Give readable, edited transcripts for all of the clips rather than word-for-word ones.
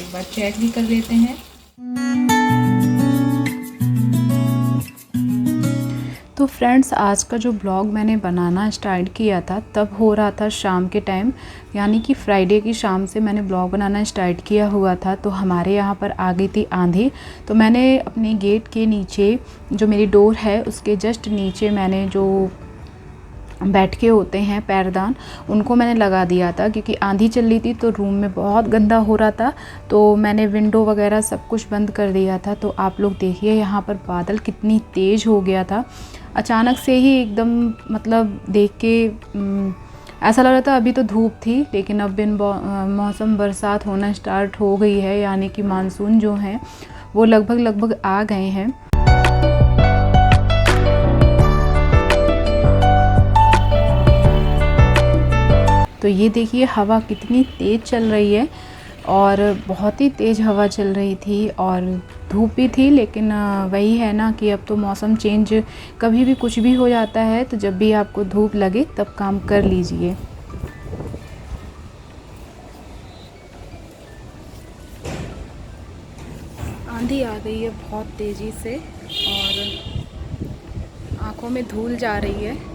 एक बार चेक भी कर लेते हैं। तो फ्रेंड्स, आज का जो ब्लॉग मैंने बनाना स्टार्ट किया था तब हो रहा था शाम के टाइम, यानी कि फ्राइडे की शाम से मैंने ब्लॉग बनाना स्टार्ट किया हुआ था। तो हमारे यहाँ पर आ गई थी आंधी। तो मैंने अपने गेट के नीचे, जो मेरी डोर है उसके जस्ट नीचे, मैंने जो बैठ के होते हैं पैरदान, उनको मैंने लगा दिया था, क्योंकि आंधी चल रही थी तो रूम में बहुत गंदा हो रहा था। तो मैंने विंडो वगैरह सब कुछ बंद कर दिया था। तो आप लोग देखिए यहाँ पर बादल कितनी तेज़ हो गया था अचानक से ही, एकदम मतलब देख के ऐसा लग रहा था अभी तो धूप थी, लेकिन अब बिन मौसम बरसात होना स्टार्ट हो गई है, यानी कि मानसून जो है वो लगभग आ गए हैं। तो ये देखिए हवा कितनी तेज़ चल रही है, और बहुत ही तेज़ हवा चल रही थी और धूप भी थी। लेकिन वही है ना कि अब तो मौसम चेंज कभी भी कुछ भी हो जाता है, तो जब भी आपको धूप लगे तब काम कर लीजिए। आंधी आ गई है बहुत तेज़ी से और आँखों में धूल जा रही है।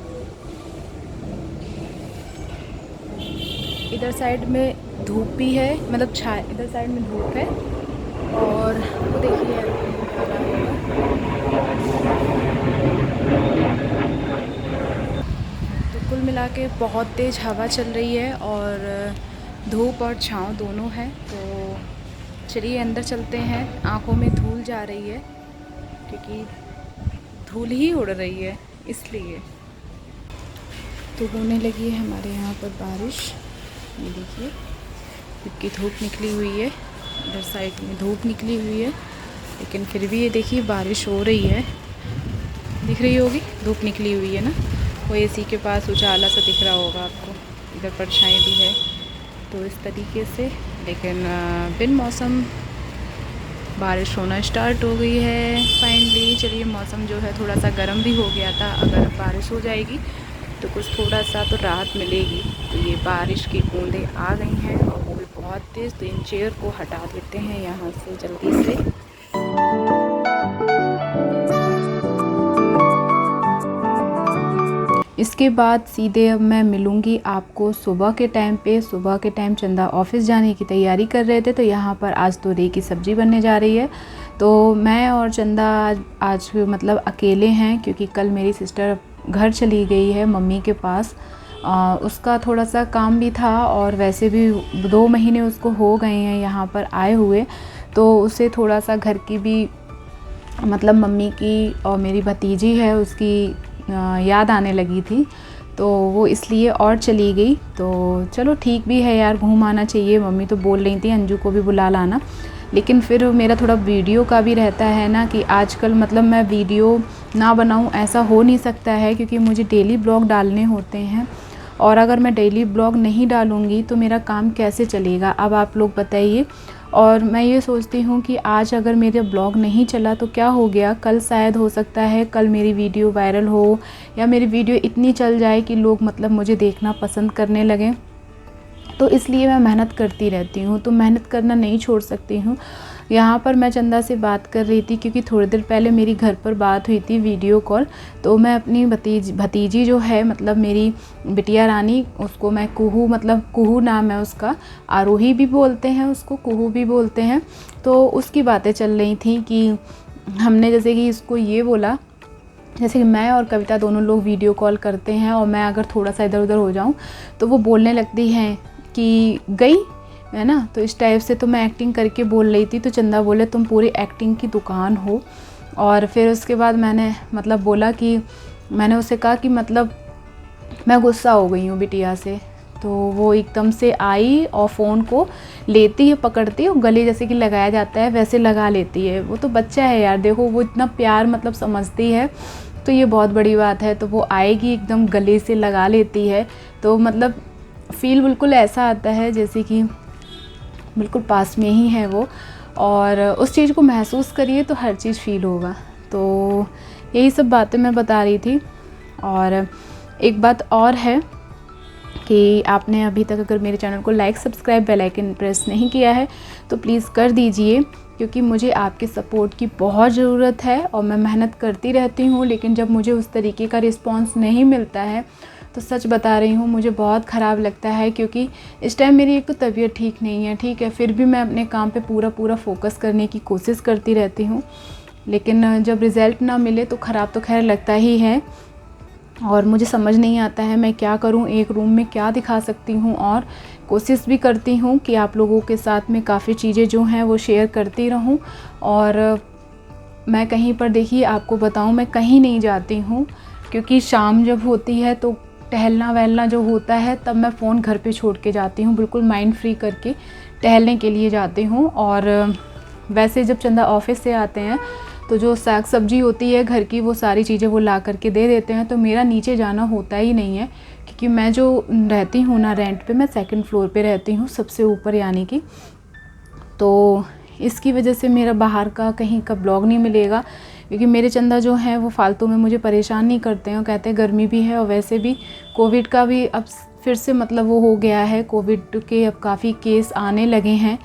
इधर साइड में धूप भी है, मतलब छाए, इधर साइड में धूप है और वो देखिए आ रहा होगा। तो कुल मिला के बहुत तेज़ हवा चल रही है और धूप और छाँव दोनों है। तो चलिए अंदर चलते हैं। आँखों में धूल जा रही है क्योंकि धूल ही उड़ रही है इसलिए। तो होने लगी है हमारे यहाँ पर बारिश, ये देखिए क्योंकि धूप निकली हुई है, इधर साइड में धूप निकली हुई है, लेकिन फिर भी ये देखिए बारिश हो रही है। दिख रही होगी, धूप निकली हुई है ना, वो एसी के पास उजाला सा दिख रहा होगा आपको, इधर परछाई भी है। तो इस तरीके से, लेकिन बिन मौसम बारिश होना स्टार्ट हो गई है फाइनली। चलिए मौसम जो है थोड़ा सा गर्म भी हो गया था, अगर बारिश हो जाएगी तो कुछ थोड़ा सा तो राहत मिलेगी। तो ये बारिश की बूंदें आ गई हैं और वो भी बहुत तेज़। तो इन चेयर को हटा देते हैं यहाँ से जल्दी से। इसके बाद सीधे अब मैं मिलूँगी आपको सुबह के टाइम पे। सुबह के टाइम चंदा ऑफिस जाने की तैयारी कर रहे थे, तो यहाँ पर आज तोरई की सब्ज़ी बनने जा रही है। तो मैं और चंदा आज मतलब अकेले हैं, क्योंकि कल मेरी सिस्टर घर चली गई है मम्मी के पास। उसका थोड़ा सा काम भी था और वैसे भी 2 महीने उसको हो गए हैं यहाँ पर आए हुए, तो उसे थोड़ा सा घर की भी, मतलब मम्मी की और मेरी भतीजी है उसकी याद आने लगी थी, तो वो इसलिए और चली गई। तो चलो ठीक भी है यार, घूम आना चाहिए। मम्मी तो बोल रही थी अंजू को भी बुला लाना, लेकिन फिर मेरा थोड़ा वीडियो का भी रहता है ना कि आजकल मतलब मैं वीडियो ना बनाऊं ऐसा हो नहीं सकता है, क्योंकि मुझे डेली ब्लॉग डालने होते हैं, और अगर मैं डेली ब्लॉग नहीं डालूँगी तो मेरा काम कैसे चलेगा, अब आप लोग बताइए। और मैं ये सोचती हूँ कि आज अगर मेरा ब्लॉग नहीं चला तो क्या हो गया, कल शायद हो सकता है कल मेरी वीडियो वायरल हो, या मेरी वीडियो इतनी चल जाए कि लोग मतलब मुझे देखना पसंद करने लगें। तो इसलिए मैं मेहनत करती रहती हूँ, तो मेहनत करना नहीं छोड़ सकती हूँ। यहाँ पर मैं चंदा से बात कर रही थी, क्योंकि थोड़ी देर पहले मेरी घर पर बात हुई थी वीडियो कॉल। तो मैं अपनी भतीजी जो है, मतलब मेरी बिटिया रानी, उसको मैं कुहू, मतलब कुहू नाम है उसका, आरोही भी बोलते हैं उसको, कुहू भी बोलते हैं। तो उसकी बातें चल रही थी कि हमने जैसे कि इसको ये बोला, जैसे कि मैं और कविता दोनों लोग वीडियो कॉल करते हैं और मैं अगर थोड़ा सा इधर उधर हो जाऊं तो वो बोलने लगती हैं कि गई है ना, तो इस टाइप से। तो मैं एक्टिंग करके बोल रही थी, तो चंदा बोले तुम पूरी एक्टिंग की दुकान हो। और फिर उसके बाद मैंने मतलब बोला कि, मैंने उससे कहा कि मतलब मैं गुस्सा हो गई हूँ बिटिया से। तो वो एकदम से आई और फ़ोन को लेती है, पकड़ती है और गले जैसे कि लगाया जाता है वैसे लगा लेती है। वो तो बच्चा है यार, देखो वो इतना प्यार मतलब समझती है, तो ये बहुत बड़ी बात है। तो वो आएगी एकदम गले से लगा लेती है, तो मतलब फ़ील बिल्कुल ऐसा आता है जैसे कि बिल्कुल पास में ही है वो, और उस चीज़ को महसूस करिए तो हर चीज़ फ़ील होगा। तो यही सब बातें मैं बता रही थी। और एक बात और है कि आपने अभी तक अगर मेरे चैनल को like, subscribe, bell icon press नहीं किया है तो प्लीज़ कर दीजिए, क्योंकि मुझे आपके सपोर्ट की बहुत ज़रूरत है और मैं मेहनत करती रहती हूँ, लेकिन जब मुझे उस तरीके का रिस्पांस नहीं मिलता है तो सच बता रही हूँ मुझे बहुत ख़राब लगता है, क्योंकि इस टाइम मेरी एक तो तबीयत ठीक नहीं है, ठीक है, फिर भी मैं अपने काम पे पूरा फोकस करने की कोशिश करती रहती हूँ, लेकिन जब रिज़ल्ट ना मिले तो ख़राब तो खैर लगता ही है। और मुझे समझ नहीं आता है मैं क्या करूं, एक रूम में क्या दिखा सकती हूं, और कोशिश भी करती हूं कि आप लोगों के साथ में काफ़ी चीज़ें जो हैं वो शेयर करती रहूं। और मैं कहीं पर, देखिए आपको बताऊं, मैं कहीं नहीं जाती हूं, क्योंकि शाम जब होती है तो टहलना वहलना जो होता है तब मैं फ़ोन घर पे छोड़ के जाती हूँ, बिल्कुल माइंड फ्री करके टहलने के लिए जाती हूँ। और वैसे जब चंदा ऑफिस से आते हैं तो जो साग सब्जी होती है घर की वो सारी चीज़ें वो ला करके दे देते हैं, तो मेरा नीचे जाना होता ही नहीं है, क्योंकि मैं जो रहती हूँ ना रेंट पे, मैं सेकंड फ्लोर पे रहती हूँ, सबसे ऊपर यानी कि, तो इसकी वजह से मेरा बाहर का कहीं का ब्लॉग नहीं मिलेगा, क्योंकि मेरे चंदा जो हैं वो फालतू में मुझे परेशान नहीं करते हैं। कहते हैं गर्मी भी है और वैसे भी कोविड का भी अब फिर से मतलब वो हो गया है, कोविड के अब काफ़ी केस आने लगे हैं,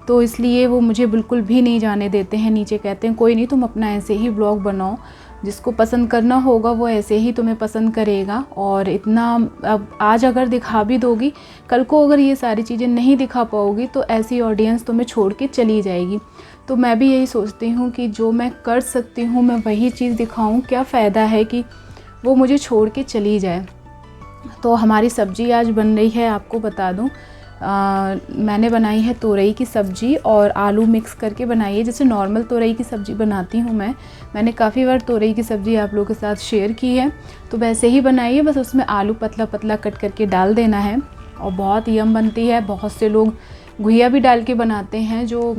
तो इसलिए वो मुझे बिल्कुल भी नहीं जाने देते हैं नीचे। कहते हैं कोई नहीं, तुम अपना ऐसे ही ब्लॉग बनाओ, जिसको पसंद करना होगा वो ऐसे ही तुम्हें पसंद करेगा, और इतना अब आज अगर दिखा भी दोगी, कल को अगर ये सारी चीज़ें नहीं दिखा पाओगी तो ऐसी ऑडियंस तुम्हें छोड़ के चली जाएगी। तो मैं भी यही सोचती हूँ कि जो मैं कर सकती हूँ मैं वही चीज़ दिखाऊँ, क्या फ़ायदा है कि वो मुझे छोड़ के चली जाए। तो हमारी सब्ज़ी आज बन रही है, आपको बता दूँ, मैंने बनाई है तोरई की सब्ज़ी और आलू मिक्स करके बनाई है, जैसे नॉर्मल तोरई की सब्ज़ी बनाती हूँ मैंने काफ़ी बार तोरई की सब्ज़ी आप लोगों के साथ शेयर की है, तो वैसे ही बनाई है, बस उसमें आलू पतला पतला कट करके डाल देना है और बहुत यम बनती है। बहुत से लोग घुइया भी डाल के बनाते हैं, जो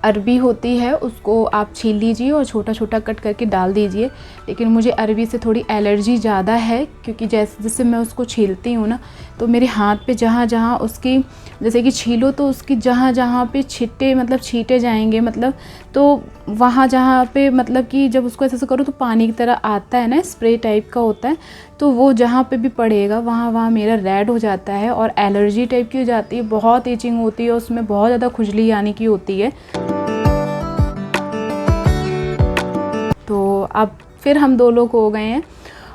अरबी होती है उसको आप छील लीजिए और छोटा छोटा कट करके डाल दीजिए, लेकिन मुझे अरबी से थोड़ी एलर्जी ज़्यादा है, क्योंकि जैसे जैसे मैं उसको छीलती हूँ ना तो मेरे हाथ पे जहाँ जहाँ उसकी, जैसे कि छीलो तो उसकी जहाँ जहाँ पे छिट्टे मतलब छींटे जाएंगे, मतलब तो वहाँ जहाँ पे मतलब कि जब उसको ऐसे करो तो पानी की तरह आता है ना, स्प्रे टाइप का होता है, तो वो जहाँ पे भी पड़ेगा वहाँ मेरा रेड हो जाता है और एलर्जी टाइप की हो जाती है, बहुत ईचिंग होती है, उसमें बहुत ज़्यादा खुजली आने की होती है। तो अब फिर हम 2 लोग हो गए हैं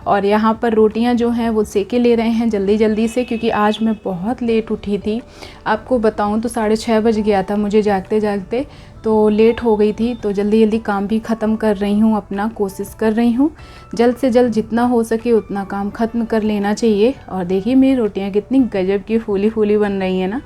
और यहाँ पर रोटियाँ जो हैं वो सेके ले रहे हैं जल्दी जल्दी से, क्योंकि आज मैं बहुत लेट उठी थी। आपको बताऊँ तो 6:30 बज गया था मुझे जागते जागते, तो लेट हो गई थी, तो जल्दी जल्दी काम भी ख़त्म कर रही हूँ, अपना कोशिश कर रही हूँ जल्द से जल्द जितना हो सके उतना काम ख़त्म कर लेना चाहिए। और देखिए मेरी रोटियाँ कितनी गजब की फूली फूली बन रही हैं ना।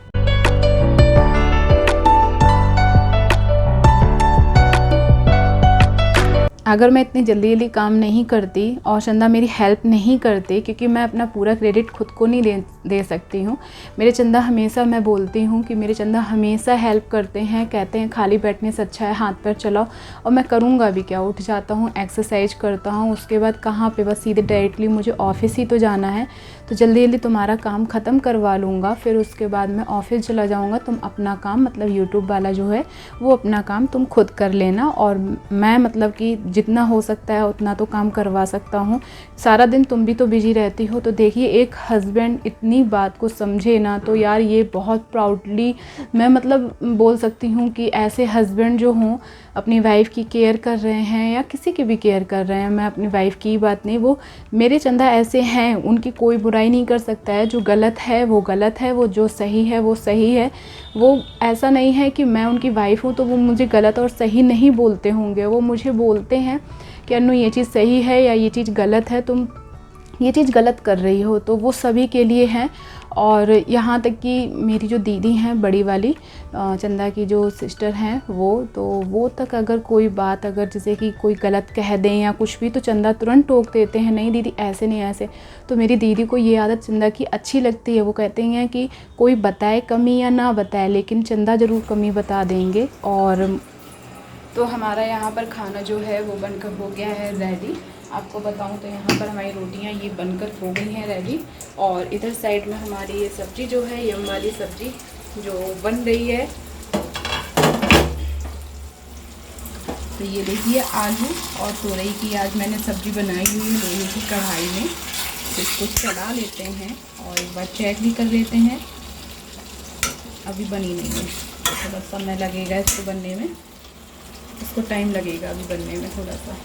अगर मैं इतनी जल्दी जल्दी काम नहीं करती और चंदा मेरी हेल्प नहीं करते, क्योंकि मैं अपना पूरा क्रेडिट खुद को नहीं दे सकती हूँ। मेरे चंदा हमेशा, मैं बोलती हूँ कि मेरे चंदा हमेशा हेल्प करते हैं, कहते हैं खाली बैठने से अच्छा है हाथ पैर चलाओ, और मैं करूँगा भी क्या, उठ जाता हूँ, एक्सरसाइज करता हूँ, उसके बाद कहाँ पे, बस सीधे डायरेक्टली मुझे ऑफिस ही तो जाना है, तो जल्दी जल्दी तुम्हारा काम ख़त्म करवा लूँगा, फिर उसके बाद मैं ऑफिस चला जाऊँगा, तुम अपना काम मतलब यूट्यूब वाला जो है वो अपना काम तुम खुद कर लेना, और मैं मतलब कि जितना हो सकता है उतना तो काम करवा सकता हूँ। सारा दिन तुम भी तो बिजी रहती हो, तो देखिए एक हस्बैंड इतनी बात को समझे ना, तो यार ये बहुत प्राउडली मैं मतलब बोल सकती हूँ कि ऐसे हस्बैंड जो हों, अपनी वाइफ की केयर कर रहे हैं या किसी की भी केयर कर रहे हैं, मैं अपनी वाइफ की बात नहीं, वो मेरे चंदा ऐसे हैं, उनकी कोई बुराई नहीं कर सकता है। जो गलत है वो गलत है, वो जो सही है वो सही है। वो ऐसा नहीं है कि मैं उनकी वाइफ हूँ तो वो मुझे गलत और सही नहीं बोलते होंगे, वो मुझे बोलते हैं कि अन्नू ये चीज़ सही है या ये चीज़ गलत है, तुम ये चीज़ गलत कर रही हो, तो वो सभी के लिए हैं। और यहाँ तक कि मेरी जो दीदी हैं बड़ी वाली, चंदा की जो सिस्टर हैं, वो तक अगर कोई बात, अगर जैसे कि कोई गलत कह दें या कुछ भी, तो चंदा तुरंत टोक देते हैं, नहीं दीदी ऐसे नहीं ऐसे। तो मेरी दीदी को ये आदत चंदा की अच्छी लगती है, वो कहते हैं कि कोई बताए कमी या ना बताए, लेकिन चंदा ज़रूर कमी बता देंगे। और तो हमारा यहाँ पर खाना जो है वो बनकर हो गया है रेडी। आपको बताऊँ तो यहाँ पर हमारी रोटियाँ ये बनकर हो गई हैं रेडी, और इधर साइड में हमारी ये सब्ज़ी जो है, यम वाली सब्ज़ी जो बन रही है। तो ये देखिए आलू और तोरई की आज मैंने सब्ज़ी बनाई हुई है लोहे की कढ़ाई में। इसको चला लेते हैं और एक बार चेक भी कर लेते हैं। अभी बनी नहीं है, थोड़ा समय लगेगा इसको बनने में, इसको टाइम लगेगा अभी बनने में थोड़ा सा।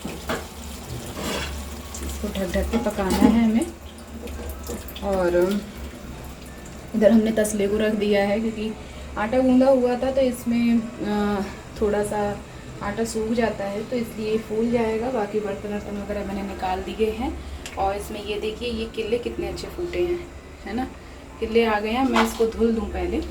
इसको ढक ढक के पकाना है हमें। और इधर हमने तसले को रख दिया है क्योंकि आटा गूंदा हुआ था तो इसमें थोड़ा सा आटा सूख जाता है, तो इसलिए फूल जाएगा। बाकी बर्तन वर्तन वगैरह मैंने निकाल दिए हैं। और इसमें ये देखिए ये किले कितने अच्छे फूटे हैं, है ना, किले आ गए हैं। मैं इसको धुल दूँ पहले।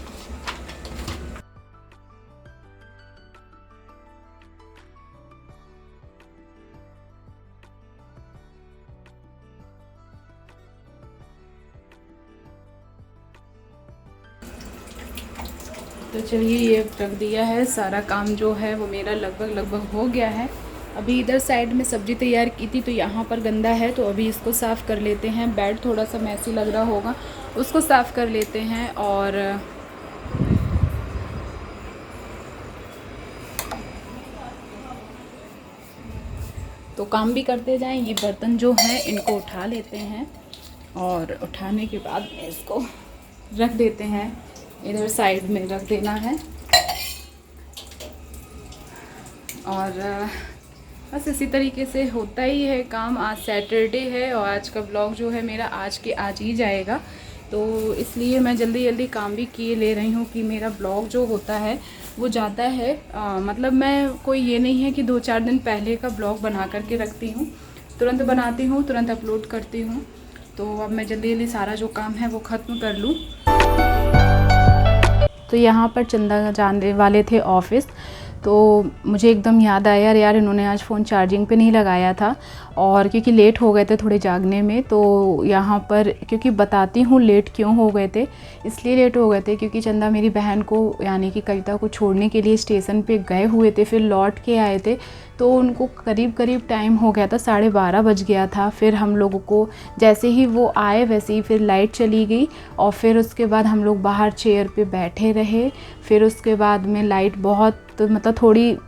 तो चलिए ये रख दिया है। सारा काम जो है वो मेरा लगभग हो गया है। अभी इधर साइड में सब्ज़ी तैयार की थी तो यहाँ पर गंदा है, तो अभी इसको साफ़ कर लेते हैं। बेड थोड़ा सा मैसी लग रहा होगा, उसको साफ़ कर लेते हैं। और तो काम भी करते जाएं। ये बर्तन जो हैं इनको उठा लेते हैं और उठाने के बाद में इसको रख देते हैं, इधर साइड में रख देना है। और बस इसी तरीके से होता ही है काम। आज सैटरडे है और आज का ब्लॉग जो है मेरा आज ही जाएगा, तो इसलिए मैं जल्दी काम भी किए ले रही हूँ कि मेरा ब्लॉग जो होता है वो जाता है। मतलब मैं कोई ये नहीं है कि 2-4 दिन पहले का ब्लॉग बना करके रखती हूँ, तुरंत बनाती हूँ, तुरंत अपलोड करती हूँ। तो अब मैं जल्दी सारा जो काम है वो ख़त्म कर लूँ। तो यहाँ पर चंदा जाने वाले थे ऑफ़िस, तो मुझे एकदम याद आया यार इन्होंने आज फ़ोन चार्जिंग पे नहीं लगाया था। और क्योंकि लेट हो गए थे थोड़े जागने में, तो यहाँ पर क्योंकि बताती हूँ लेट क्यों हो गए थे। इसलिए लेट हो गए थे क्योंकि चंदा मेरी बहन को यानी कि कविता को छोड़ने के लिए स्टेशन पे गए हुए थे, फिर लौट के आए थे, तो उनको करीब टाइम हो गया था, 12:30 बज गया था। फिर हम लोगों को जैसे ही वो आए वैसे ही फिर लाइट चली गई और फिर उसके बाद हम लोग बाहर चेयर पे बैठे रहे। फिर उसके बाद में लाइट मतलब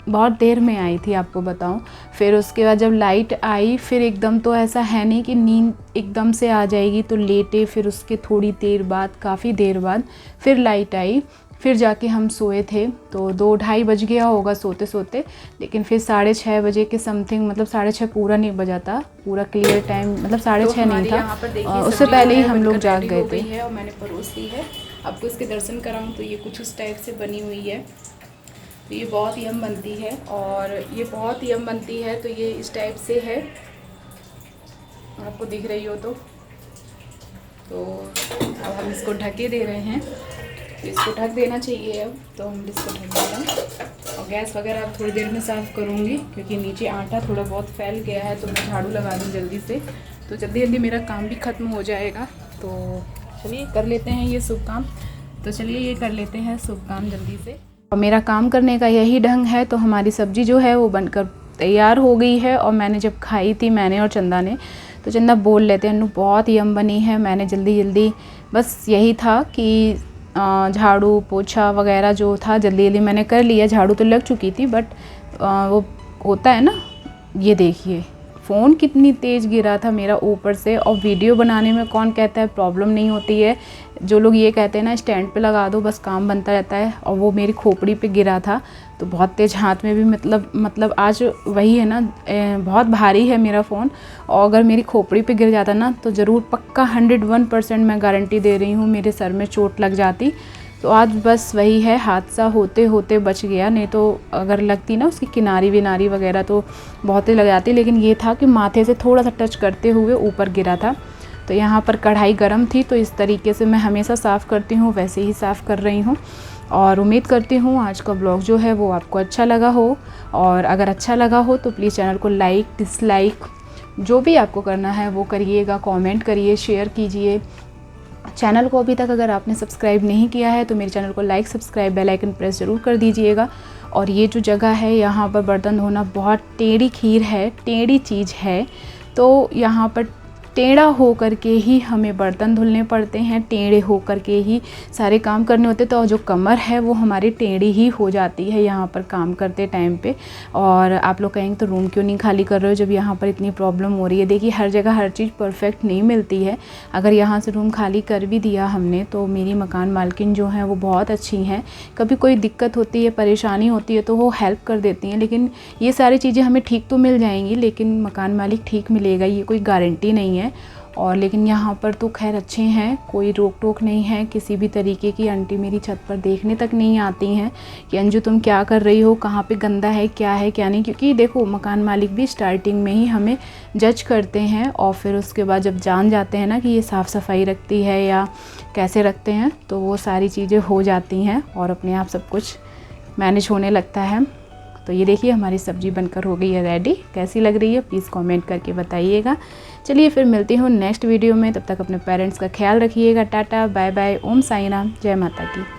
बहुत देर में आई थी, आपको बताऊं। फिर उसके बाद जब लाइट आई फिर एकदम तो ऐसा है नहीं कि नींद एकदम से आ जाएगी, तो लेटे। फिर उसके थोड़ी देर बाद, काफ़ी देर बाद फिर लाइट आई, फिर जाके हम सोए थे। तो 2-2:30 बज गया होगा सोते सोते। लेकिन फिर 6:30 बजे के समथिंग, मतलब 6:30 पूरा नहीं बजा था, पूरा क्लियर टाइम मतलब 6:30 नहीं था, उससे पहले ही हम लोग जाग गए थे। और मैंने परोस ली है, आपको इसके दर्शन कराऊं तो ये कुछ उस टाइप से बनी हुई है। तो ये बहुत यम बनती है और ये बहुत यम बनती है। तो ये इस टाइप से है, आपको दिख रही हो तो अब हम इसको ढके दे रहे हैं। तो इसको ढक देना चाहिए अब, तो हम इसको ढक देते हैं। और गैस वगैरह अब थोड़ी देर में साफ़ करूँगी क्योंकि नीचे आटा थोड़ा बहुत फैल गया है, तो मैं झाड़ू लगा दूँ जल्दी से, तो जल्दी मेरा काम भी ख़त्म हो जाएगा। तो चलिए कर लेते हैं ये शुभ काम। तो चलिए ये कर लेते हैं शुभ काम जल्दी से। और मेरा काम करने का यही ढंग है। तो हमारी सब्ज़ी जो है वो बनकर तैयार हो गई है और मैंने जब खाई थी, मैंने और चंदा ने, तो चंदा बोल लेते हैं अन्नू बहुत यम बनी है। मैंने जल्दी बस यही था कि झाड़ू पोछा वगैरह जो था जल्दी मैंने कर लिया। झाड़ू तो लग चुकी थी बट वो होता है ना, ये देखिए फ़ोन कितनी तेज़ गिरा था मेरा ऊपर से। और वीडियो बनाने में कौन कहता है प्रॉब्लम नहीं होती है, जो लोग ये कहते हैं ना स्टैंड पे लगा दो बस काम बनता रहता है, और वो मेरी खोपड़ी पे गिरा था तो बहुत तेज़ हाथ में भी मतलब आज वही है ना, बहुत भारी है मेरा फ़ोन। और अगर मेरी खोपड़ी पे गिर जाता ना तो ज़रूर पक्का 101% मैं गारंटी दे रही हूँ मेरे सर में चोट लग जाती। तो आज बस वही है, हादसा होते होते बच गया, नहीं तो अगर लगती ना उसकी किनारी विनारी वगैरह तो बहुत ही लग जाती। लेकिन ये था कि माथे से थोड़ा सा टच करते हुए ऊपर गिरा था। तो यहाँ पर कढ़ाई गरम थी, तो इस तरीके से मैं हमेशा साफ़ करती हूँ, वैसे ही साफ़ कर रही हूँ। और उम्मीद करती हूँ आज का ब्लॉग जो है वो आपको अच्छा लगा हो। और अगर अच्छा लगा हो तो प्लीज़ चैनल को लाइक डिसलाइक जो भी आपको करना है वो करिएगा, कमेंट करिए, शेयर कीजिए। चैनल को अभी तक अगर आपने सब्सक्राइब नहीं किया है तो मेरे चैनल को like subscribe bell icon press ज़रूर कर दीजिएगा। और ये जो जगह है यहाँ पर बर्तन धोना बहुत टेढ़ी खीर है, टेढ़ी चीज़ है, तो यहाँ पर टेढ़ा हो करके ही हमें बर्तन धुलने पड़ते हैं, टेढ़े हो करके ही सारे काम करने होते, तो जो कमर है वो हमारी टेढ़ी ही हो जाती है यहाँ पर काम करते टाइम पे। और आप लोग कहेंगे तो रूम क्यों नहीं खाली कर रहे हो जब यहाँ पर इतनी प्रॉब्लम हो रही है। देखिए हर जगह हर चीज़ परफेक्ट नहीं मिलती है। अगर यहाँ से रूम खाली कर भी दिया हमने तो मेरी मकान मालकिन जो हैं वो बहुत अच्छी हैं, कभी कोई दिक्कत होती है, परेशानी होती है तो वो हेल्प कर देती हैं। लेकिन ये सारी चीज़ें हमें ठीक तो मिल जाएंगी, लेकिन मकान मालिक ठीक मिलेगा ये कोई गारंटी नहीं है। और लेकिन यहाँ पर तो खैर अच्छे हैं, कोई रोक टोक नहीं है किसी भी तरीके की। आंटी मेरी छत पर देखने तक नहीं आती हैं कि अंजू तुम क्या कर रही हो, कहाँ पे गंदा है क्या नहीं, क्योंकि देखो मकान मालिक भी स्टार्टिंग में ही हमें जज करते हैं और फिर उसके बाद जब जान जाते हैं ना कि ये साफ़ सफाई रखती है या कैसे रखते हैं, तो वो सारी चीज़ें हो जाती हैं और अपने आप सब कुछ मैनेज होने लगता है। तो ये देखिए हमारी सब्ज़ी बनकर हो गई है रेडी। कैसी लग रही है प्लीज़ कमेंट करके बताइएगा। चलिए फिर मिलती हूँ नेक्स्ट वीडियो में, तब तक अपने पेरेंट्स का ख्याल रखिएगा। टाटा बाय बाय, ओम साई राम, जय माता की।